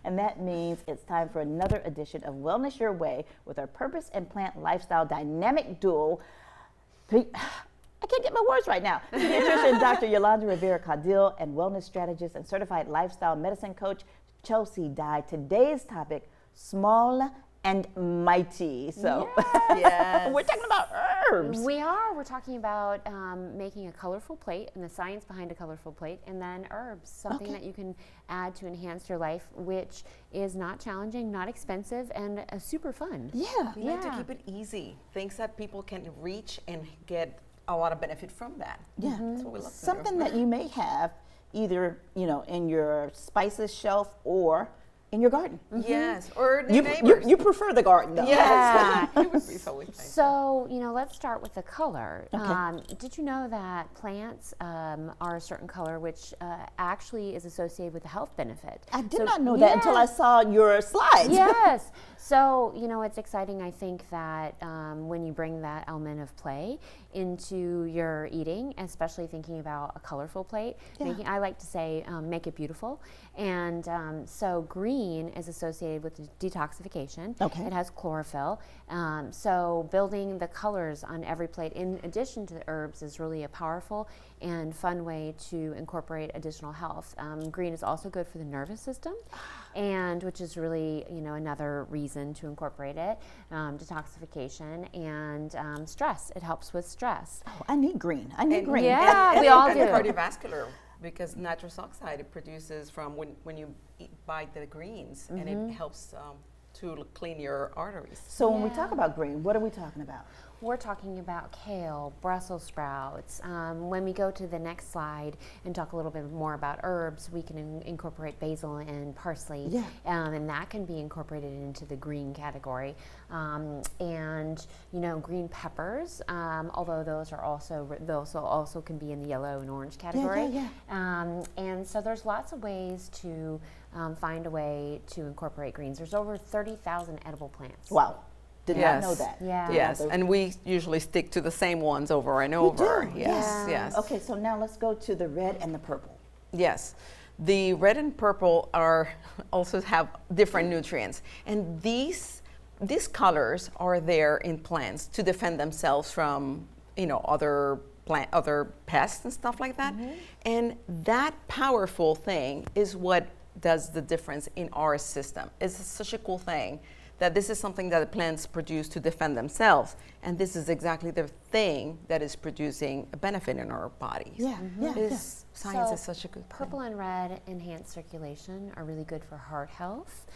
and that means it's time for another edition of Wellness Your Way with our purpose and plant lifestyle dynamic duo. I can't get my words right now. Pediatrician Dr. Yolanda Rivera-Cauldill and wellness strategist and certified lifestyle medicine coach Chelsea Dye. Today's topic, small and mighty. So Yes. we're talking about herbs. We are. We're talking about making a colorful plate and the science behind a colorful plate, and then herbs, something that you can add to enhance your life, which is not challenging, not expensive, and super fun. Yeah. We like to keep it easy, things that people can reach and get a lot of benefit from that. Yeah. That's what we love to Something do. that you may have either, in your spices shelf or in your garden. Yes, or the You neighbors. prefer the garden, though. Yes, it would be so exciting. So, let's start with the color. Okay. Did you know that plants are a certain color, which actually is associated with a health benefit? I did not know that until I saw your slides. Yes. So, it's exciting, I think, that when you bring that element of play into your eating, especially thinking about a colorful plate, I like to say, make it beautiful. And so green is associated with detoxification. Okay. It has chlorophyll. So building the colors on every plate, in addition to the herbs, is really a powerful and fun way to incorporate additional health. Green is also good for the nervous system, and which is really another reason to incorporate it. Detoxification and stress. It helps with stress. Oh, I need green. I need green. Yeah, we all do. Cardiovascular, because nitrous oxide it produces from when you buy the greens, and it helps to clean your arteries. So when we talk about green, what are we talking about? We're talking about kale, Brussels sprouts. When we go to the next slide and talk a little bit more about herbs, we can incorporate basil and parsley, and that can be incorporated into the green category. And green peppers, although those also can be in the yellow and orange category. And so there's lots of ways to find a way to incorporate greens. There's over 30,000 edible plants. Wow. Did not know that. Yeah. Yes, and we usually stick to the same ones over and over. Do? Yes, Yeah. yes. Okay, so now let's go to the red and the purple. Yes, the red and purple also have different nutrients, and these colors are there in plants to defend themselves from other pests and stuff like that. And that powerful thing is what does the difference in our system. It's such a cool thing that this is something that the plants produce to defend themselves, and this is exactly the thing that is producing a benefit in our bodies. Science is such a good Purple and red enhance circulation, are really good for heart health,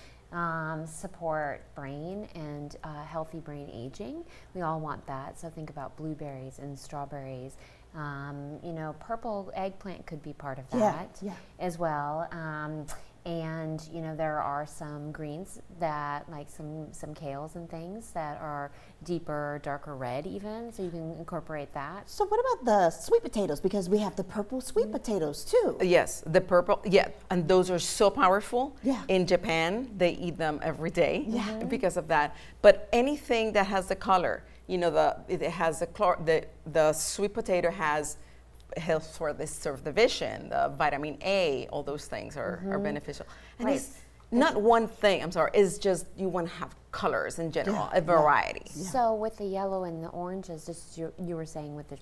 support brain and healthy brain aging. We all want that, so think about blueberries and strawberries. Purple eggplant could be part of that as well. And there are some greens that, like some kales and things, that are deeper, darker red even, so you can incorporate that. So what about the sweet potatoes? Because we have the purple sweet potatoes too. Yes, the purple, and those are so powerful. In Japan, they eat them every day because of that. But anything that has the color, it has the sweet potato helps for this sort of the vision, the vitamin A, all those things are beneficial. And it's not one thing, it's just you want to have colors in general, a variety. So with the yellow and the oranges, just as you were saying, with the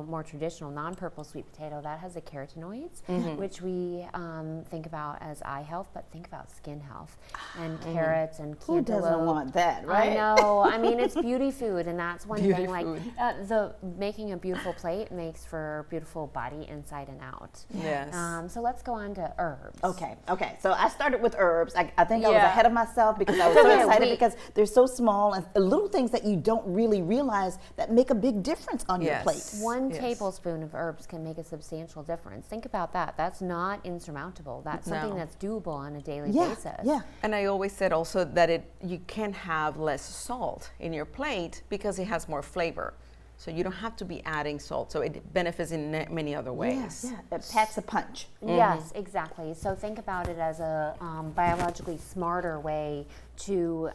more traditional non-purple sweet potato, that has the carotenoids, which we think about as eye health, but think about skin health, and carrots and cantaloupe. Who doesn't want that, right? I know. It's beauty food, and that's one Beauty thing. food. Making a beautiful plate makes for beautiful body inside and out. Yes. So let's go on to herbs. Okay. So I started with herbs. I think I was ahead of myself because I was so excited because they're so small and little things that you don't really realize that make a big difference on your plate. One tablespoon of herbs can make a substantial difference. Think about that. That's not insurmountable. That's something that's doable on a daily basis. And I always said also that you can have less salt in your plate because it has more flavor. So you don't have to be adding salt. So it benefits in many other ways. It packs a punch. Yes, exactly. So think about it as a biologically smarter way to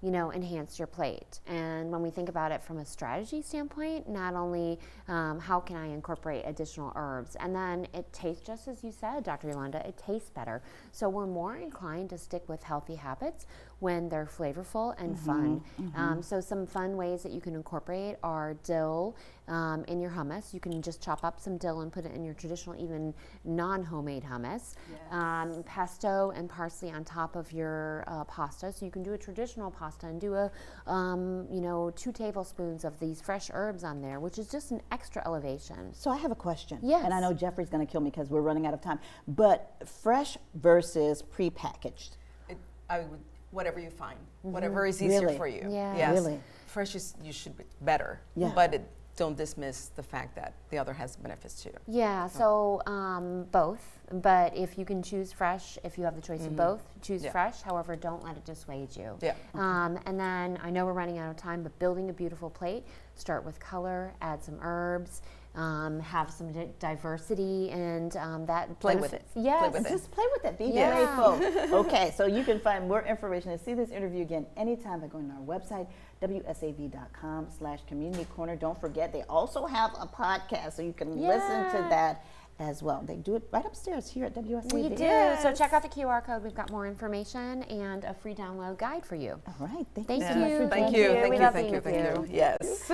enhance your plate. And when we think about it from a strategy standpoint, not only how can I incorporate additional herbs, and then it tastes, just as you said, Dr. Yolanda, it tastes better. So we're more inclined to stick with healthy habits when they're flavorful and fun. So some fun ways that you can incorporate are dill in your hummus. You can just chop up some dill and put it in your traditional, even non-homemade hummus. Pesto and parsley on top of your pasta. So you can do a traditional pasta and do 2 tablespoons of these fresh herbs on there, which is just an extra elevation. So I have a question. Yes. And I know Jeffrey's going to kill me because we're running out of time. But fresh versus prepackaged? I would, whatever you find, whatever is easier Really? for you. Yeah. Yes. Really? Fresh is, you should be better. Yeah. But don't dismiss the fact that the other has benefits too. Yeah, so both. But if you can choose fresh, if you have the choice of both, choose fresh. However, don't let it dissuade you. Yeah. And then I know we're running out of time, but building a beautiful plate, start with color, add some herbs, have some diversity, and that Play with it. Yes. Play with it. Just play with it. Be Yeah. playful. Okay, so you can find more information and see this interview again anytime by going to our website, WSAV.com/Community Corner. Don't forget, they also have a podcast, so you can listen to that as well. They do it right upstairs here at WSAV. We do. Yes. So check out the QR code. We've got more information and a free download guide for you. All right. Thank Thank you so much you. for Thank joining you. us. We Thank you. love Thank being you. with Thank you. you. Yes.